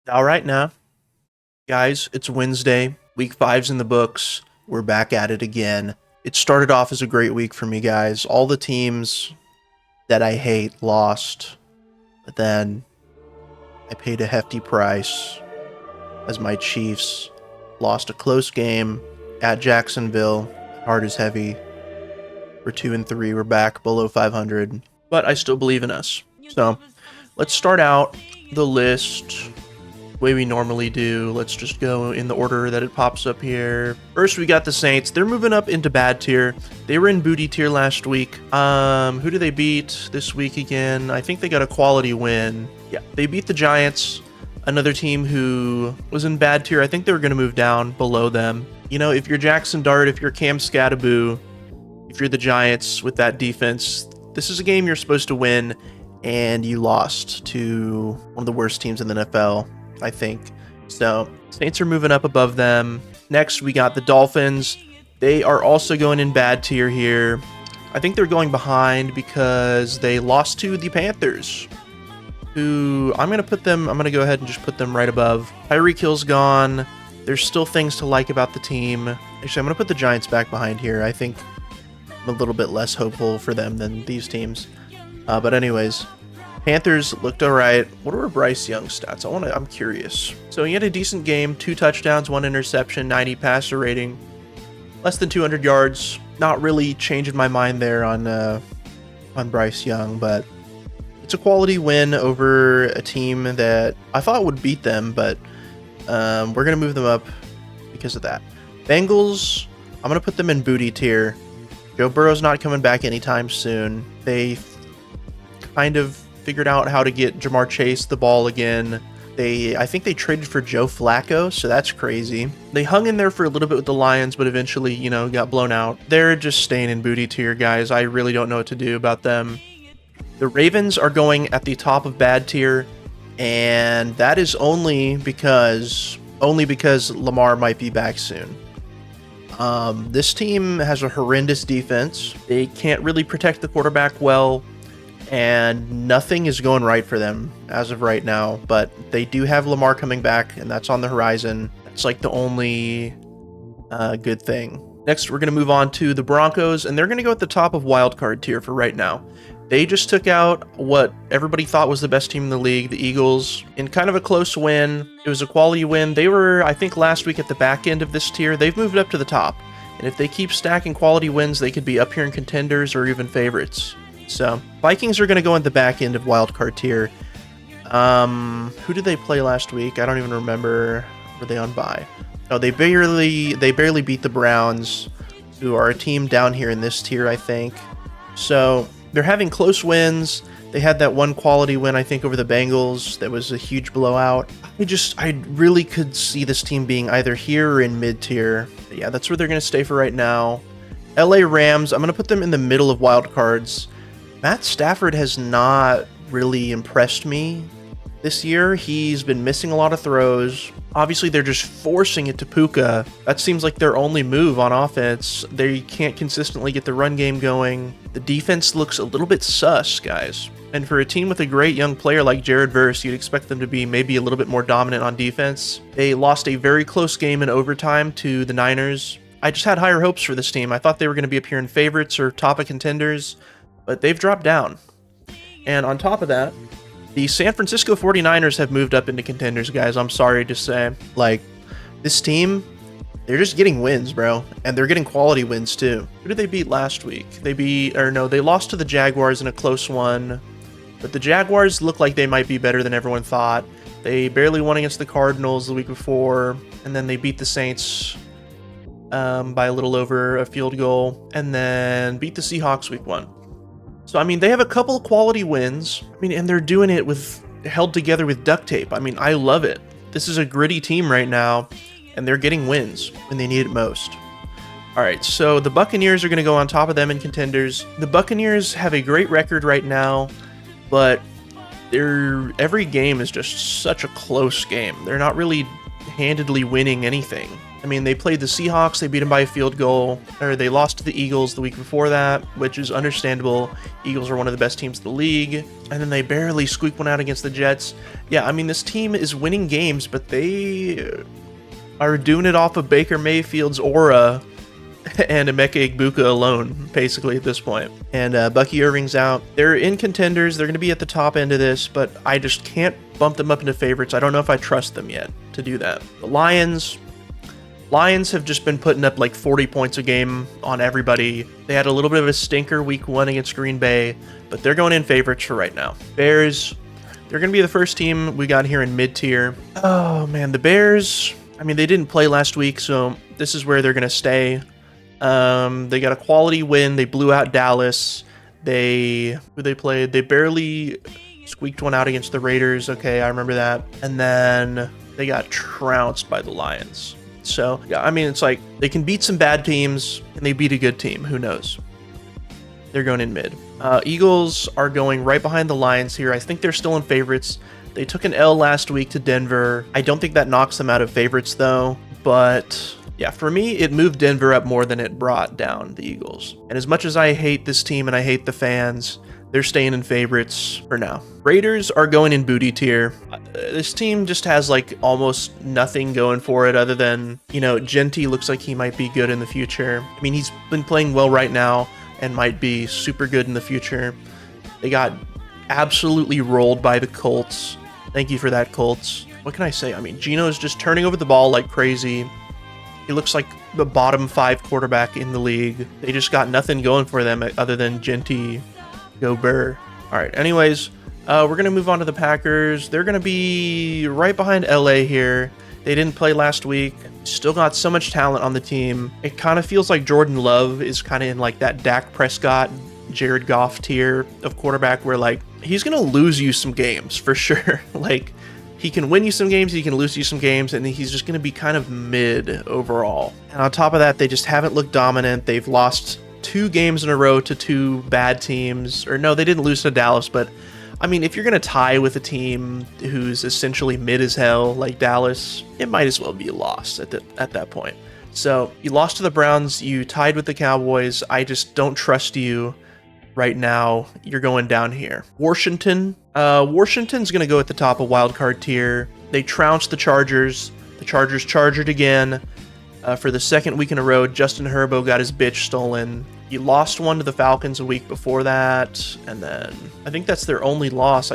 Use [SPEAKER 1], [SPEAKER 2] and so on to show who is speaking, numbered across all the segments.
[SPEAKER 1] All right now, guys, it's Wednesday. Week five's in the books. We're back at it again. It started off as a great week for me, guys. All the teams that I hate lost, but then I paid a hefty price as my Chiefs lost a close game at Jacksonville. Heart is heavy. We're 2-3. We're back below 500, but I still believe in us. So let's start out the list way we normally do. Let's just go in the order that it pops up here. First, we got the Saints. They're moving up into bad tier. They were in booty tier last week. Who do they beat this week again? I think they got a quality win. Yeah, they beat the Giants, another team who was in bad tier. I think they were going to move down below them. You know, if you're Jackson Dart, if you're Cam Skattebo, if you're the Giants with that defense, this is a game you're supposed to win, and you lost to one of the worst teams in the NFL, I think. So Saints are moving up above them. Next, we got the Dolphins. They are also going in bad tier here. I think they're going behind because they lost to the Panthers, who I'm going to go ahead and just put them right above. Tyreek Hill's gone. There's still things to like about the team. Actually, I'm going to put the Giants back behind here. I think I'm a little bit less hopeful for them than these teams. But anyways, Panthers looked all right. What are Bryce Young's stats? I'm curious. So he had a decent game, 2 touchdowns, 1 interception, 90 passer rating, less than 200 yards. Not really changing my mind there on Bryce Young, but it's a quality win over a team that I thought would beat them, but we're gonna move them up because of that. Bengals, I'm gonna put them in booty tier. Joe Burrow's not coming back anytime soon. They kind of figured out how to get Jamar Chase the ball again. I think they traded for Joe Flacco, so that's crazy. They hung in there for a little bit with the Lions, but eventually, got blown out. They're just staying in booty tier, guys. I really don't know what to do about them. The Ravens are going at the top of bad tier, and that is only because Lamar might be back soon. This team has a horrendous defense. They can't really protect the quarterback well, and nothing is going right for them as of right now, but they do have Lamar coming back, and that's on the horizon. That's like the only good thing. Next, we're going to move on to the Broncos, and they're going to go at the top of wildcard tier for right now. They just took out what everybody thought was the best team in the league, the Eagles, in kind of a close win. It was a quality win. They were, I think, last week at the back end of this tier. They've moved up to the top, and if they keep stacking quality wins, they could be up here in contenders or even favorites. So Vikings are going to go in the back end of wildcard tier. Who did they play last week? I don't even remember. Were they on bye? Oh, they barely beat the Browns, who are a team down here in this tier, I think. So they're having close wins. They had that one quality win, I think, over the Bengals. That was a huge blowout. I really could see this team being either here or in mid-tier. Yeah, that's where they're going to stay for right now. LA Rams, I'm going to put them in the middle of wild cards. Matt Stafford has not really impressed me this year. He's been missing a lot of throws. Obviously, they're just forcing it to Puka. That seems like their only move on offense. They can't consistently get the run game going. The defense looks a little bit sus, guys. And for a team with a great young player like Jared Verse, you'd expect them to be maybe a little bit more dominant on defense. They lost a very close game in overtime to the Niners. I just had higher hopes for this team. I thought they were going to be up here in favorites or top of contenders, but they've dropped down. And on top of that, the San Francisco 49ers have moved up into contenders, guys. I'm sorry to say. Like, this team, they're just getting wins, bro. And they're getting quality wins, too. Who did they beat last week? They lost to the Jaguars in a close one. But the Jaguars look like they might be better than everyone thought. They barely won against the Cardinals the week before. And then they beat the Saints by a little over a field goal. And then beat the Seahawks week 1. So, they have a couple quality wins. And they're doing it held together with duct tape. I love it. This is a gritty team right now, and they're getting wins when they need it most. All right, so the Buccaneers are going to go on top of them in contenders. The Buccaneers have a great record right now, but every game is just such a close game. They're not really handedly winning anything. I mean, they played the Seahawks, they beat them by a field goal, or they lost to the Eagles the week before that, which is understandable. Eagles are one of the best teams in the league, and then they barely squeaked one out against the Jets. Yeah, I mean, this team is winning games, but they are doing it off of Baker Mayfield's aura and Emeka Egbuka alone, basically, at this point. And Bucky Irving's out. They're in contenders. They're going to be at the top end of this, but I just can't bump them up into favorites. I don't know if I trust them yet to do that. The Lions have just been putting up like 40 points a game on everybody. They had a little bit of a stinker week 1 against Green Bay, but they're going in favorites for right now. Bears, they're going to be the first team we got here in mid-tier. Oh, man, the Bears, I mean, they didn't play last week, so this is where they're going to stay. They got a quality win. They blew out Dallas. Who they played? They barely squeaked one out against the Raiders. Okay, I remember that. And then they got trounced by the Lions. So, yeah, I mean, it's like they can beat some bad teams and they beat a good team. Who knows? They're going in mid. Eagles are going right behind the Lions here. I think they're still in favorites. They took an L last week to Denver. I don't think that knocks them out of favorites, though. But yeah, for me, it moved Denver up more than it brought down the Eagles. And as much as I hate this team and I hate the fans, they're staying in favorites for now. Raiders are going in booty tier. This team just has like almost nothing going for it other than, you know, Genty looks like he might be good in the future. I mean, he's been playing well right now and might be super good in the future. They got absolutely rolled by the Colts. Thank you for that, Colts. What can I say? I mean, Geno's just turning over the ball like crazy. He looks like the bottom 5 quarterback in the league. They just got nothing going for them other than Genty, go Burr. All right, anyways, we're going to move on to the Packers. They're going to be right behind LA here. They didn't play last week. Still got so much talent on the team. It kind of feels like Jordan Love is kind of in like that Dak Prescott, Jared Goff tier of quarterback where like he's going to lose you some games for sure. Like he can win you some games, he can lose you some games, and he's just going to be kind of mid overall. And on top of that, they just haven't looked dominant. They've lost 2 games in a row to 2 bad teams. Or no, they didn't lose to Dallas, but I mean, if you're going to tie with a team who's essentially mid as hell, like Dallas, it might as well be a loss at that point. So you lost to the Browns, you tied with the Cowboys. I just don't trust you right now. You're going down here. Washington's going to go at the top of wildcard tier. They trounced the Chargers. The Chargers charged again. For the 2nd week in a row, Justin Herbo got his bitch stolen. He lost one to the Falcons a week before that, and then I think that's their only loss.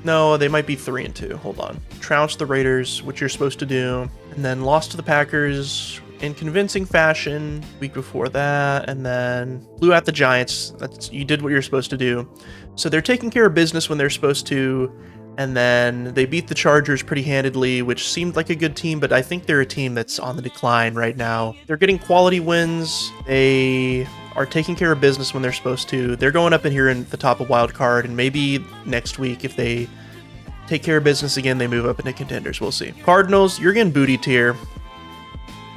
[SPEAKER 1] No, they might be 3-2. Hold on. Trounced the Raiders, which you're supposed to do, and then lost to the Packers in convincing fashion week before that, and then blew out the Giants. You did what you're supposed to do. So they're taking care of business when they're supposed to. And then they beat the Chargers pretty handedly, which seemed like a good team, but I think they're a team that's on the decline right now. They're getting quality wins. They are taking care of business when they're supposed to. They're going up in here in the top of wild card, and maybe next week, if they take care of business again, they move up into contenders. We'll see. Cardinals, you're getting booty tier.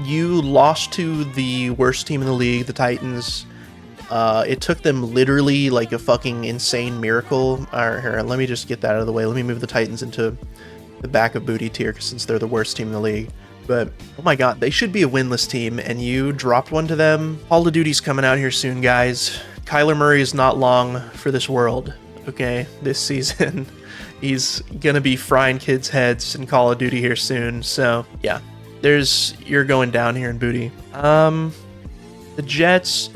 [SPEAKER 1] You lost to the worst team in the league, the Titans. It took them literally like a fucking insane miracle. All right, here, let me just get that out of the way. Let me move the Titans into the back of booty tier since they're the worst team in the league. But, oh my god, they should be a winless team, and you dropped one to them. Call of Duty's coming out here soon, guys. Kyler Murray is not long for this world, okay? This season. He's gonna be frying kids' heads in Call of Duty here soon, so, yeah. You're going down here in booty. The Jets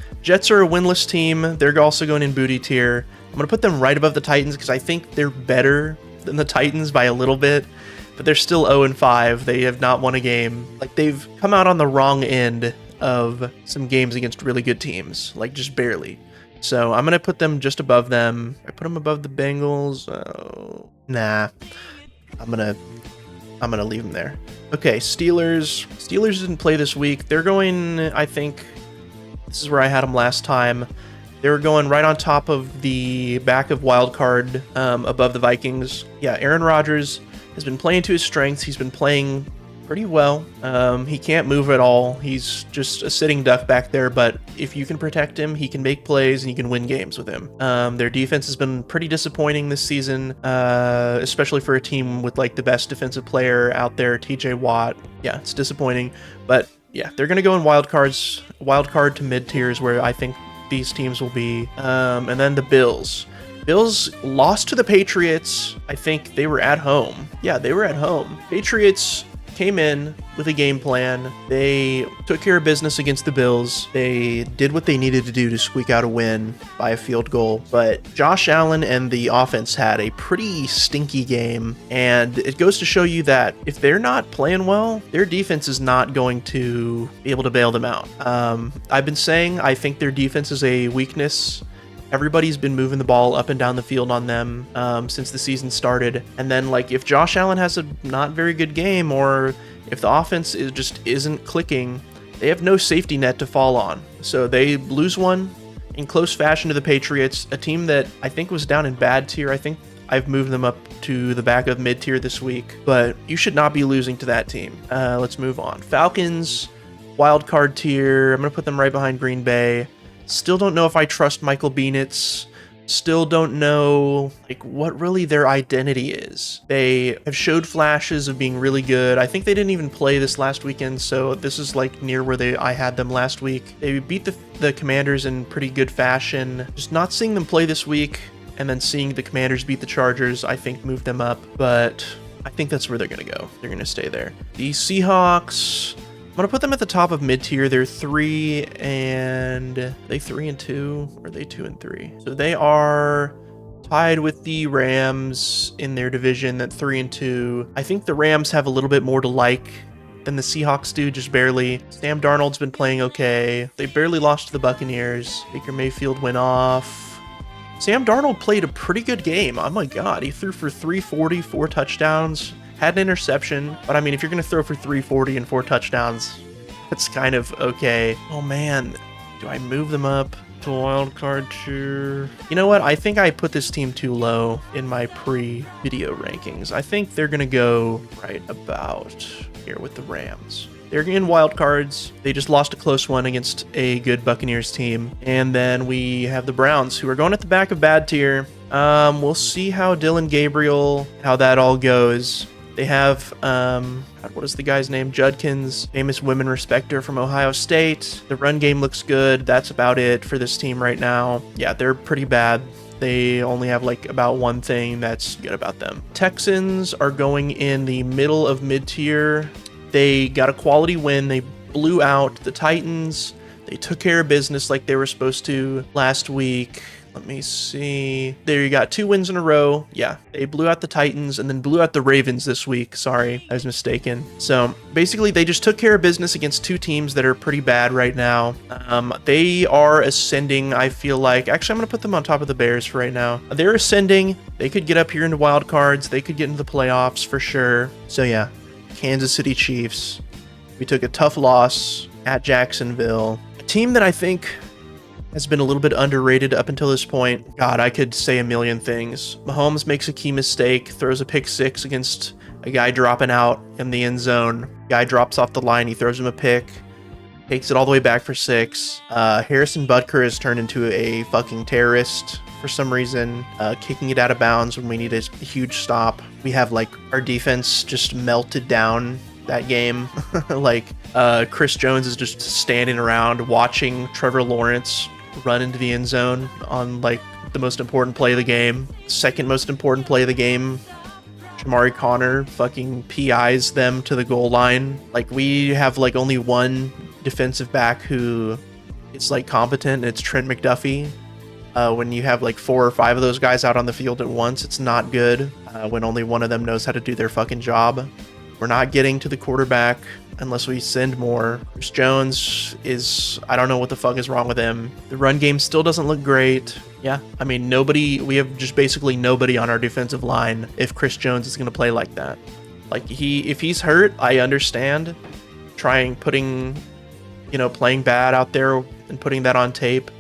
[SPEAKER 1] are a winless team. They're also going in booty tier. I'm going to put them right above the Titans because I think they're better than the Titans by a little bit, but they're still 0-5. They have not won a game. Like, they've come out on the wrong end of some games against really good teams, like just barely. So I'm going to put them just above them. I put them above the Bengals. Nah, I'm going to leave them there. Okay, Steelers. Steelers didn't play this week. They're going, I think, this is where I had them last time. They were going right on top of the back of wild card, above the Vikings. Yeah, Aaron Rodgers has been playing to his strengths. He's been playing pretty well. He can't move at all. He's just a sitting duck back there, but if you can protect him, he can make plays and you can win games with him. Their defense has been pretty disappointing this season, especially for a team with like the best defensive player out there, TJ Watt. Yeah, it's disappointing, but yeah, they're going to go in wild card to mid tiers where I think these teams will be. And then the Bills. Bills lost to the Patriots. I think they were at home. Yeah, they were at home. Patriots came in with a game plan. They took care of business against the Bills. They did what they needed to do to squeak out a win by a field goal. But Josh Allen and the offense had a pretty stinky game. And it goes to show you that if they're not playing well, their defense is not going to be able to bail them out. I've been saying I think their defense is a weakness. Everybody's been moving the ball up and down the field on them since the season started. And then, like, if Josh Allen has a not very good game, or if the offense isn't clicking, they have no safety net to fall on. So they lose one in close fashion to the Patriots, a team that I think was down in bad tier. I think I've moved them up to the back of mid tier this week, but you should not be losing to that team. Let's move on. Falcons, wild card tier. I'm going to put them right behind Green Bay. Still don't know if I trust Michael Benitez. Still don't know like what really their identity is. They have showed flashes of being really good. I think they didn't even play this last weekend, so this is like near where I had them last week. They beat the Commanders in pretty good fashion. Just not seeing them play this week and then seeing the Commanders beat the Chargers, I think moved them up, but I think that's where they're going to go. They're going to stay there. The Seahawks, I'm going to put them at the top of mid-tier. They're 3 and... Are they 3 and 2? Or are they 2 and 3? So they are tied with the Rams in their division at 3 and 2. I think the Rams have a little bit more to like than the Seahawks do, just barely. Sam Darnold's been playing okay. They barely lost to the Buccaneers. Baker Mayfield went off. Sam Darnold played a pretty good game. Oh my God, he threw for 340, 4 touchdowns. Had an interception, but I mean, if you're going to throw for 340 and 4 touchdowns, that's kind of okay. Oh man, do I move them up to wild card tier? You know what? I think I put this team too low in my pre-video rankings. I think they're going to go right about here with the Rams. They're in wild cards. They just lost a close one against a good Buccaneers team. And then we have the Browns, who are going at the back of bad tier. We'll see how Dylan Gabriel, how that all goes. They have, what is the guy's name? Judkins, famous women respecter from Ohio State. The run game looks good. That's about it for this team right now. Yeah, they're pretty bad. They only have like about one thing that's good about them. Texans are going in the middle of mid-tier. They got a quality win. They blew out the Titans. They took care of business like they were supposed to last week. Let me see. There you got 2 wins in a row. Yeah, they blew out the Titans and then blew out the Ravens this week. Sorry, I was mistaken. So basically, they just took care of business against 2 teams that are pretty bad right now. They are ascending, I feel like. Actually, I'm going to put them on top of the Bears for right now. They're ascending. They could get up here into wild cards. They could get into the playoffs for sure. So yeah, Kansas City Chiefs. We took a tough loss at Jacksonville. A team that I think has been a little bit underrated up until this point. God, I could say a million things. Mahomes makes a key mistake, throws a pick 6 against a guy dropping out in the end zone. Guy drops off the line, he throws him a pick, takes it all the way back for 6. Harrison Butker has turned into a fucking terrorist for some reason, kicking it out of bounds when we need a huge stop. We have like our defense just melted down that game. Like Chris Jones is just standing around watching Trevor Lawrence run into the end zone on like the most important play of the game. Second most important play of the game, Jamari Connor fucking PIs them to the goal line. Like we have like only one defensive back who is like competent, and it's Trent McDuffie. When you have like 4 or 5 of those guys out on the field at once, it's not good. When only one of them knows how to do their fucking job. We're not getting to the quarterback unless we send more. Chris Jones is, I don't know what the fuck is wrong with him. The run game still doesn't look great. Yeah, I mean, we have just basically nobody on our defensive line if Chris Jones is going to play like that. Like if he's hurt, I understand playing bad out there and putting that on tape.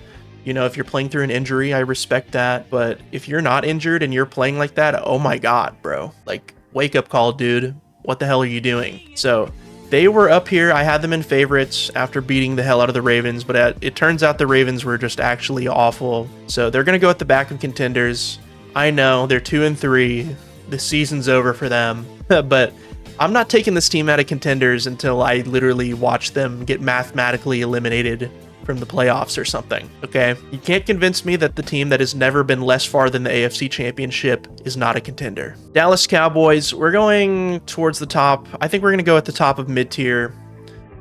[SPEAKER 1] You know, if you're playing through an injury, I respect that. But if you're not injured and you're playing like that, oh my God, bro. Like, wake up call, dude. what the hell are you doing? So they were up here. I had them in favorites after beating the hell out of the Ravens, but it turns out the Ravens were just actually awful. So they're going to go at the back of contenders. I know they're 2-3. The season's over for them, but I'm not taking this team out of contenders until I literally watch them get mathematically eliminated from the playoffs or something, okay? You can't convince me that the team that has never been less far than the AFC Championship is not a contender. Dallas Cowboys, we're going towards the top. I think we're going to go at the top of mid-tier.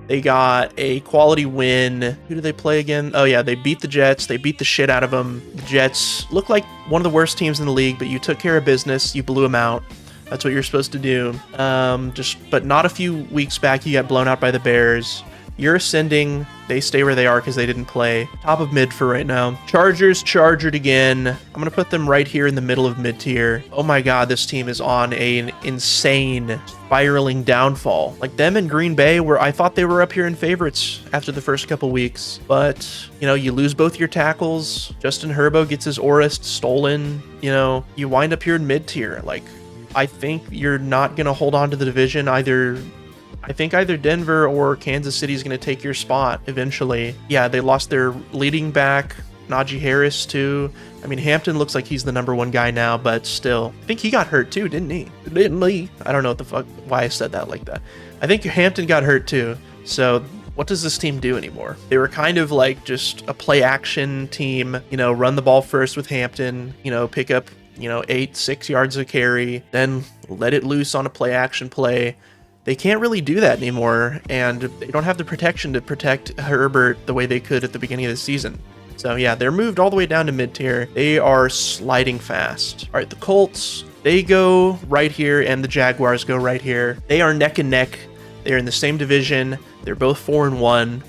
[SPEAKER 1] They got a quality win. Who do they play again? Oh yeah, they beat the Jets. They beat the shit out of them. The Jets look like one of the worst teams in the league, but you took care of business. You blew them out. That's what you're supposed to do. But not a few weeks back, you got blown out by the Bears. You're ascending. They stay where they are because they didn't play. Top of mid for right now. Chargers chargered again. I'm going to put them right here in the middle of mid-tier. Oh my god, this team is on an insane spiraling downfall. Like them and Green Bay, where I thought they were up here in favorites after the first couple weeks. But, you know, you lose both your tackles. Justin Herbo gets his Orist stolen. You know, you wind up here in mid-tier. Like, I think you're not going to hold on to the division either. I think either Denver or Kansas City is going to take your spot eventually. Yeah, they lost their leading back, Najee Harris, too. I mean, Hampton looks like he's the #1 guy now, but still. I think he got hurt, too, didn't he? Didn't he? I don't know what the fuck, why I said that like that. I think Hampton got hurt, too. So what does this team do anymore? They were kind of like just a play-action team, you know, run the ball first with Hampton, you know, pick up, you know, 6 yards of carry, then let it loose on a play-action play. They can't really do that anymore, and they don't have the protection to protect Herbert the way they could at the beginning of the season. So yeah, they're moved all the way down to mid-tier. They are sliding fast. All right, the Colts, they go right here, and the Jaguars go right here. They are neck and neck. They're in the same division. They're both 4-1.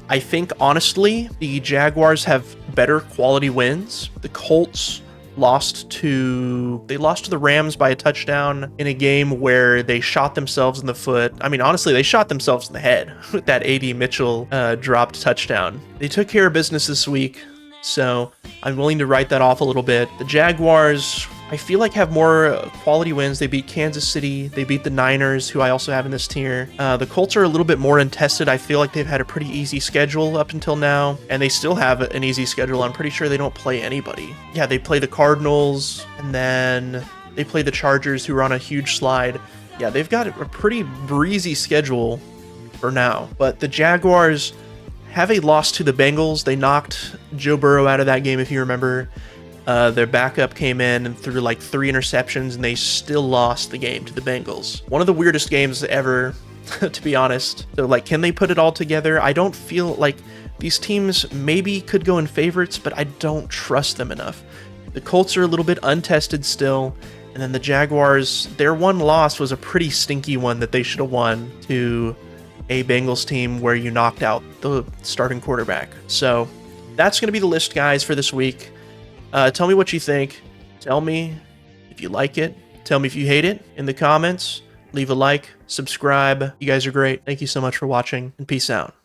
[SPEAKER 1] I think, honestly, the Jaguars have better quality wins. The Colts lost to the Rams by a touchdown in a game where they shot themselves in the foot. I mean, honestly, they shot themselves in the head with that A.D. Mitchell dropped touchdown. They took care of business this week, so I'm willing to write that off a little bit. The Jaguars, I feel like, have more quality wins. They beat Kansas City. They beat the Niners, who I also have in this tier. The Colts are a little bit more untested. I feel like they've had a pretty easy schedule up until now, and they still have an easy schedule. I'm pretty sure they don't play anybody. Yeah, they play the Cardinals, and then they play the Chargers, who are on a huge slide. Yeah, they've got a pretty breezy schedule for now. But the Jaguars have a loss to the Bengals. They knocked Joe Burrow out of that game, if you remember. Their backup came in and threw like 3 interceptions, and they still lost the game to the Bengals. One of the weirdest games ever, to be honest. So, like, can they put it all together? I don't feel like these teams maybe could go in favorites, but I don't trust them enough. The Colts are a little bit untested still, and then the Jaguars, their one loss was a pretty stinky one that they should have won to a Bengals team where you knocked out the starting quarterback. So that's going to be the list, guys, for this week. Tell me what you think. Tell me if you like it. Tell me if you hate it in the comments. Leave a like, subscribe. You guys are great. Thank you so much for watching, and peace out.